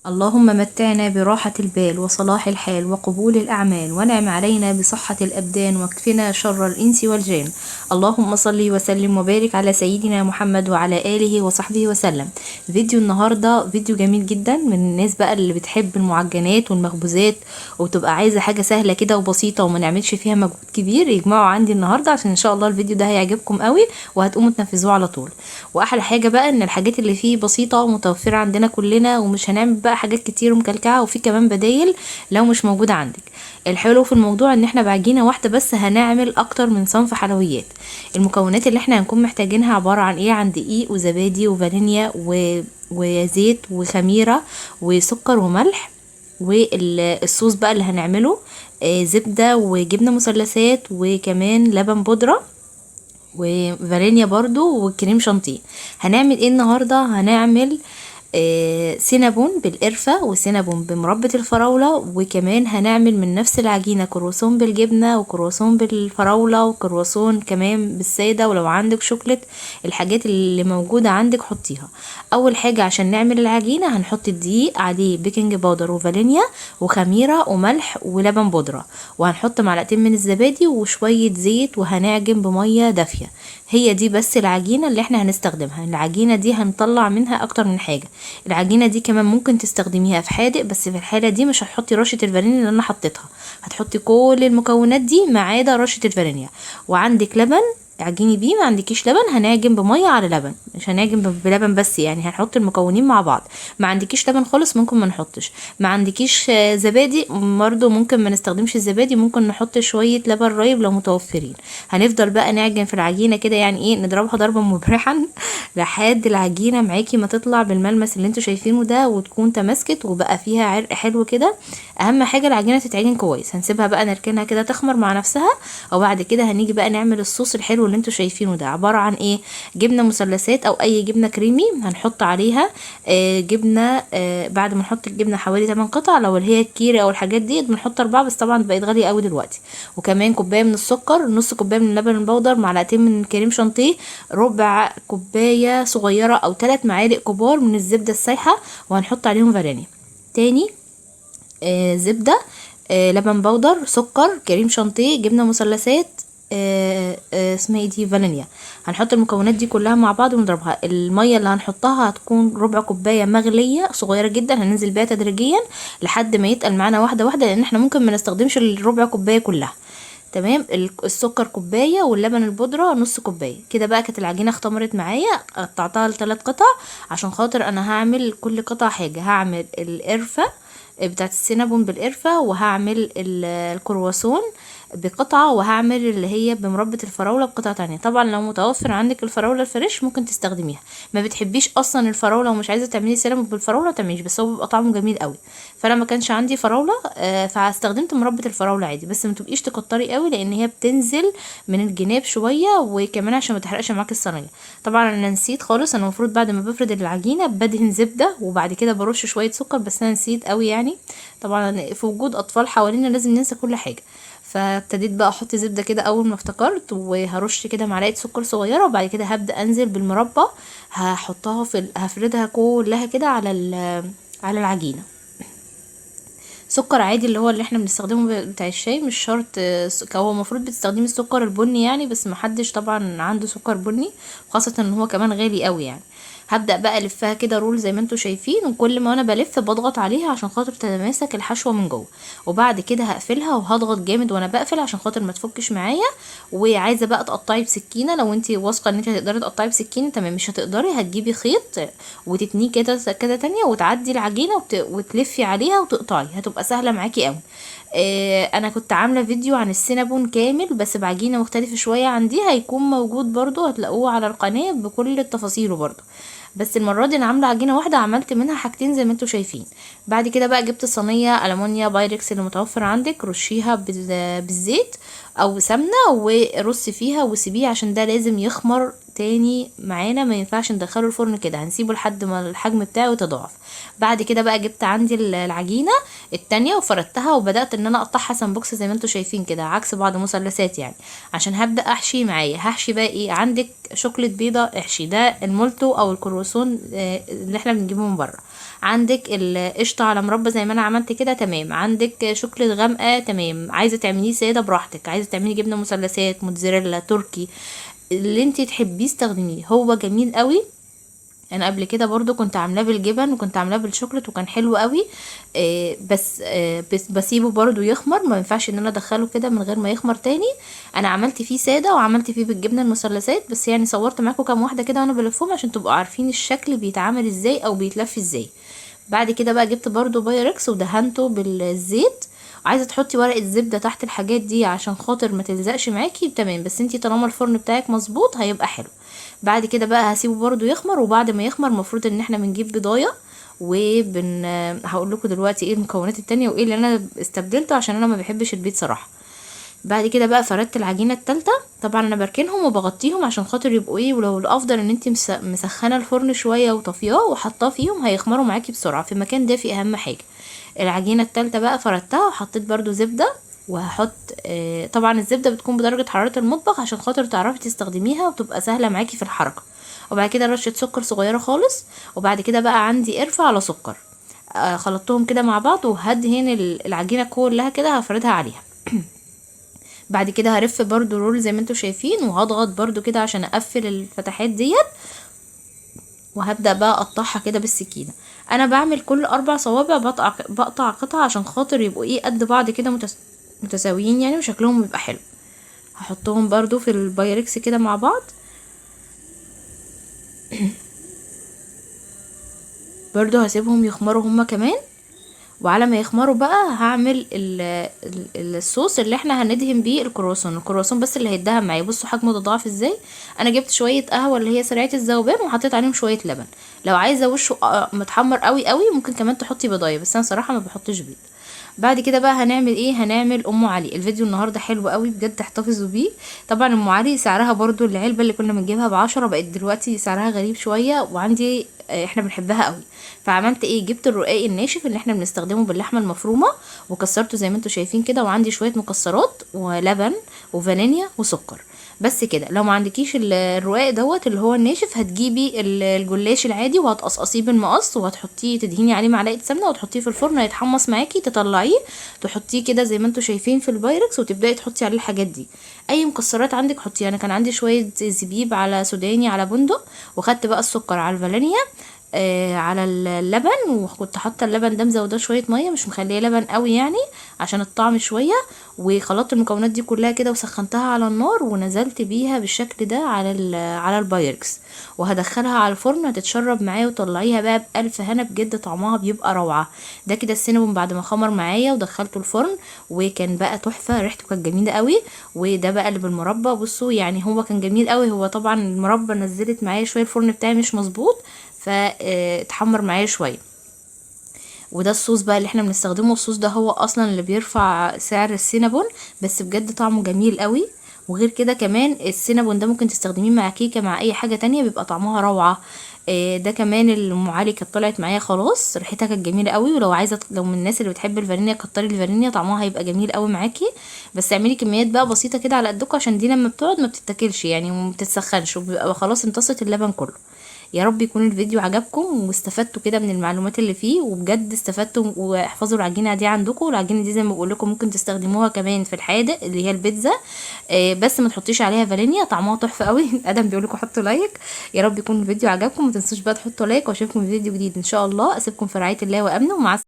اللهم متعنا براحة البال وصلاح الحال وقبول الأعمال، وانعم علينا بصحة الأبدان، واكفنا شر الإنس والجان. اللهم صل وسلم وبارك على سيدنا محمد وعلى آله وصحبه وسلم. فيديو النهاردة فيديو جميل جدا من الناس بقى اللي بتحب المعجنات والمخبوزات وتبقى عايزة حاجة سهلة كده وبسيطة وما نعملش فيها مجهود كبير. يجمعوا عندي النهاردة عشان إن شاء الله الفيديو ده هيعجبكم قوي وهتقوموا تنفذوه على طول. وأحلى حاجة بقى إن الحاجات اللي فيه بسيطة ومتوفرة عندنا كلنا، ومش هنعمل بقى حاجات كتير ومكلكعه، وفي كمان بدايل لو مش موجوده عندك. الحلو في الموضوع ان احنا بعجينه واحده بس هنعمل اكتر من صنف حلويات. المكونات اللي احنا هنكون محتاجينها عباره عن ايه؟ عن دقيق وزبادي وفانيليا وزيت وخميره وسكر وملح. والصوص بقى اللي هنعمله زبده وجبنه مثلثات وكمان لبن بودره وفانيليا برضو وكريم شانتيه. هنعمل ايه النهارده؟ هنعمل سينابون بالقرفة وسينابون بمربى الفراولة، وكمان هنعمل من نفس العجينة كرواسون بالجبنة وكرواسون بالفراولة وكرواسون كمان بالسادة، ولو عندك شوكليت الحاجات اللي موجودة عندك حطيها. اول حاجة عشان نعمل العجينة هنحط الدقيق عليه بيكنج باودر وفانيليا وخميرة وملح ولبن بودرة، وهنحط معلقتين من الزبادي وشوية زيت، وهنعجن بمية دافية. هي دي بس العجينة اللي احنا هنستخدمها. العجينة دي هنطلع منها اكتر من حاجة. العجينة دي كمان ممكن تستخدميها في حادق، بس في الحالة دي مش هتحطي رشة الفانيليا اللي انا حطيتها، هتحطي كل المكونات دي ما عدا رشة الفانيليا. وعندك لبن اعجني بيه، ما عندكيش لبن هنعجن بميه على لبن، مش هنعجن بلبن بس، يعني هنحط المكونين مع بعض. ما عندكيش لبن خالص ممكن ما نحطش. ما عندكيش زبادي برضو ممكن ما نستخدمش الزبادي، ممكن نحط شويه لبن رايب لو متوفرين. هنفضل بقى نعجن في العجينه كده، يعني ايه، نضربها ضربا مبرحا لحد العجينه معاكي ما تطلع بالملمس اللي انتوا شايفينه ده، وتكون تماسكت وبقى فيها عرق حلو كده. اهم حاجه العجينه تتعجن كويس. هنسيبها بقى نركنها كده تخمر مع نفسها، وبعد كده هنيجي بقى نعمل الصوص الحلو اللي انتوا شايفينه ده. عباره عن ايه؟ جبنه مثلثات او اي جبنه كريمي، هنحط عليها جبنه. بعد ما نحط الجبنه حوالي 8 قطع، لو اللي هي الكيري او الحاجات دي بنحط 4، بس طبعا بقت غاليه قوي دلوقتي. وكمان كوبايه من السكر، نص كوبايه من اللبن البودر، معلقتين من كريم شانتيه، ربع كوبايه صغيره او 3 معالق كبار من الزبده السايحه، وهنحط عليهم فانيليا تاني، زبده، لبن بودر، سكر، كريم شانتيه، جبنه مثلثات، اسمها ايه دي، فانيليا. هنحط المكونات دي كلها مع بعض ونضربها. الميه اللي هنحطها هتكون ربع كوبايه مغليه صغيره جدا، هننزل بيها تدريجيا لحد ما يتقل معانا واحده واحده، لان احنا ممكن ما نستخدمش الربع كوبايه كلها. تمام. السكر كوبايه واللبن البودره نص كوبايه. كده بقى كانت العجينه اختمرت معايا، قطعتها ل3 قطع عشان خاطر انا هعمل كل قطعه حاجه. هعمل القرفه بتاعت السينابون بالقرفة، وهعمل الكرواسون بقطعة، وهعمل اللي هي بمربى الفراولة بقطعة تانية. طبعا لو متوفر عندك الفراولة الفريش ممكن تستخدميها. ما بتحبيش اصلا الفراولة ومش عايزة تعملي سينابون بالفراولة تعمليش، بس هو بيبقى طعمه جميل قوي. فانا ما كانش عندي فراولة فاستخدمت مربى الفراولة عادي، بس ما تبقيش تكتري قوي لان هي بتنزل من الجناب شوية، وكمان عشان ما تحرقش معاك الصينية. طبعا انا نسيت خالص، انا المفروض بعد ما بفرد العجينة بدهن زبدة وبعد كده برش شوية سكر، بس انا نسيت قوي يعني. طبعا في وجود اطفال حوالينا لازم ننسى كل حاجه. فابتديت بقى احط زبده كده اول ما افتكرت، وهرش كده معلقه سكر صغيره، وبعد كده هبدا انزل بالمربى، هحطها هفردها كلها كده على العجينه. سكر عادي اللي هو اللي احنا بنستخدمه بتاع الشاي، مش شرط. هو المفروض بتستخدمي السكر البني يعني، بس محدش طبعا عنده سكر بني، خاصة ان هو كمان غالي قوي يعني. هبدأ بقى الفها كده رول زي ما انتوا شايفين، وكل ما انا بلف بضغط عليها عشان خاطر تتماسك الحشوة من جوه، وبعد كده هقفلها وهضغط جامد وانا بقفل عشان خاطر ما تفكش معايا. وعايزه بقى تقطعي بسكينه، لو انت واثقه ان انت هتقدري تقطعي بسكينه تمام، مش هتقدري هتجيبي خيط وتتنيه كده كده تانية، وتعدي العجينه وتلفي عليها وتقطعي، هتبقى سهله معاكي قوي. انا كنت عامله فيديو عن السينابون كامل بس بعجينه مختلفه شويه عن دي، هيكون موجود برضو، هتلاقوه على القناه بكل التفاصيل برضو. بس المره دي انا عامله عجينه واحده، عملت منها حاجتين زي ما انتوا شايفين. بعد كده بقى جبت صينيه المونيا بايركس اللي متوفر عندك، رشيها بالزيت او سمنه ورصي فيها وسيبيه عشان ده لازم يخمر تاني معانا، ما ينفعش ندخله الفرن كده، هنسيبه لحد ما الحجم بتاعه يتضاعف. بعد كده بقى جبت عندي العجينه التانية وفردتها، وبدات ان انا اقطعها سمبوكس زي ما انتوا شايفين كده عكس بعض مثلثات يعني، عشان هبدا احشي معايا. هحشي بقى ايه؟ عندك شوكليت بيضه احشي، ده المولتو او الكرواسون اللي احنا بنجيبه من بره. عندك القشطه على مربى زي ما انا عملت كده تمام، عندك شوكليت غامقه تمام، عايزه تعمليه ساده براحتك، عايزه تعملي جبنه مثلثات موتزاريلا تركي، اللي انت تحبيه استخدميه، هو جميل قوي. انا قبل كده برضو كنت عاملاه بالجبن وكنت عاملاه بالشوكليت وكان حلو قوي. بس بسيبه برضو يخمر، ما ينفعش ان انا ادخله كده من غير ما يخمر تاني. انا عملت فيه ساده وعملت فيه بالجبنه المثلثات، بس يعني صورت معاكم كام واحده كده وانا بلفهم عشان تبقوا عارفين الشكل بيتعمل ازاي او بيتلف ازاي. بعد كده بقى جبت برضو بايركس ودهنته بالزيت. عايزه تحطي ورقه زبده تحت الحاجات دي عشان خاطر ما تلزقش معاكي تمام، بس انتي طالما الفرن بتاعك مظبوط هيبقى حلو. بعد كده بقى هسيبه برضو يخمر، وبعد ما يخمر المفروض ان احنا بنجيب بضايه هقول لكم دلوقتي ايه المكونات التانية وايه اللي انا استبدلته عشان انا ما بحبش البيت صراحه. بعد كده بقى فردت العجينه التالتة، طبعا انا بركنهم وبغطيهم عشان خاطر يبقوا ايه، ولو الافضل ان انت مسخنه الفرن شويه وطفياه وحطاه فيهم هيخمروا معاكي بسرعه في مكان دافي، اهم حاجه. العجينه التالتة بقى فردتها وحطيت برضو زبده، وهحط طبعا الزبده بتكون بدرجه حراره المطبخ عشان خاطر تعرفي تستخدميها وتبقى سهله معاكي في الحركه. وبعد كده رشه سكر صغيره خالص، وبعد كده بقى عندي قرفه على سكر. خلطتهم كده مع بعض وهدهن العجينه كلها كده هفردها عليها. بعد كده هرف برضو رول زي ما انتوا شايفين، وهضغط برضو كده عشان اقفل الفتحات ديت، وهبدأ بقى اقطعها كده بالسكينة. انا بعمل كل 4 صوابع بقطع قطعة عشان خاطر يبقوا ايه قد بعض كده متساويين يعني وشكلهم يبقى حلو. هحطهم برضو في البايركس كده مع بعض. برضو هسيبهم يخمروا هما كمان، وعلى ما يخمروا بقى هعمل الصوص اللي احنا هندهن بيه الكرواسون بس اللي هيتدهن معايا. بصوا حجمه تضاعف ازاي. انا جبت شويه قهوه اللي هي سريعه الذوبان وحطيت عليهم شويه لبن. لو عايزه وشه متحمر قوي قوي ممكن كمان تحطي بيضايه، بس انا صراحه ما بحطش بيض. بعد كده بقى هنعمل ايه، هنعمل ام علي. الفيديو النهارده حلو قوي بجد، احتفظوا بيه. طبعا ام علي سعرها برضو العلبه اللي كنا بنجيبها ب10 بقت دلوقتي سعرها غريب شويه، وعندي احنا بنحبها قوي. فعملت ايه، جبت الرقاق الناشف اللي احنا بنستخدمه باللحمه المفرومه وكسرته زي ما انتوا شايفين كده، وعندي شويه مكسرات ولبن وفانيليا وسكر. بس كده. لو ما عندكيش الرقاق دوت اللي هو الناشف، هتجيبي الجلاش العادي وهتقصقصيه بالمقص وهتحطيه تدهيني عليه معلقه سمنه وتحطيه في الفرن هيتحمص معاكي، تطلعيه تحطيه كده زي ما انتوا شايفين في البايركس وتبداي تحطي عليه الحاجات دي. اي مكسرات عندك حطيها. انا كان عندي شويه زبيب على سوداني على بندق، وخدت بقى السكر على الفانيليا على اللبن، وكنت حاطه اللبن ده مزوده شويه ميه مش مخليه لبن قوي يعني عشان الطعم شويه. وخلطت المكونات دي كلها كده وسخنتها على النار ونزلت بيها بالشكل ده على البايركس، وهدخلها على الفرن هتتشرب معايا وطلعيها بقى بألف هنا، بجد طعمها بيبقى روعه. ده كده السينابون بعد ما خمر معايا ودخلته الفرن وكان بقى تحفه، ريحته كانت جميله قوي. وده بقى اللي بالمربى، بصوا يعني هو كان جميل قوي. هو طبعا المربى نزلت معايا شويه، الفرن بتاعي مش مظبوط فاتحمر معايا شويه. وده الصوص بقى اللي احنا بنستخدمه. الصوص ده هو اصلا اللي بيرفع سعر السينابون، بس بجد طعمه جميل قوي. وغير كده كمان السينابون ده ممكن تستخدميه مع كيكه مع اي حاجه تانية بيبقى طعمها روعه. ده كمان الام علي كانت طلعت معايا خلاص، ريحتها كانت جميله قوي. ولو عايزه لو من الناس اللي بتحب الفانيليا كتري الفانيليا، طعمها هيبقى جميل قوي معاكي. بس اعملي كميات بقى بسيطه كده على قدكم عشان دي لما بتقعد ما بتتاكلش يعني وما بتتسخنش وبيبقى خلاص امتصت اللبن كله. يا رب يكون الفيديو عجبكم واستفدتوا كده من المعلومات اللي فيه، وبجد استفدتوا. واحفظوا العجينه دي عندكم، العجينه دي زي ما بقول لكم ممكن تستخدموها كمان في الحادق اللي هي البيتزا. بس ما تحطيش عليها فانيليا، طعمها تحفه قوي. ادم بيقول لكم حطوا لايك. يا رب يكون الفيديو عجبكم، ما تنسوش بقى تحطوا لايك، واشوفكم في فيديو جديد ان شاء الله. اسيبكم في رعايه الله وامنه، ومع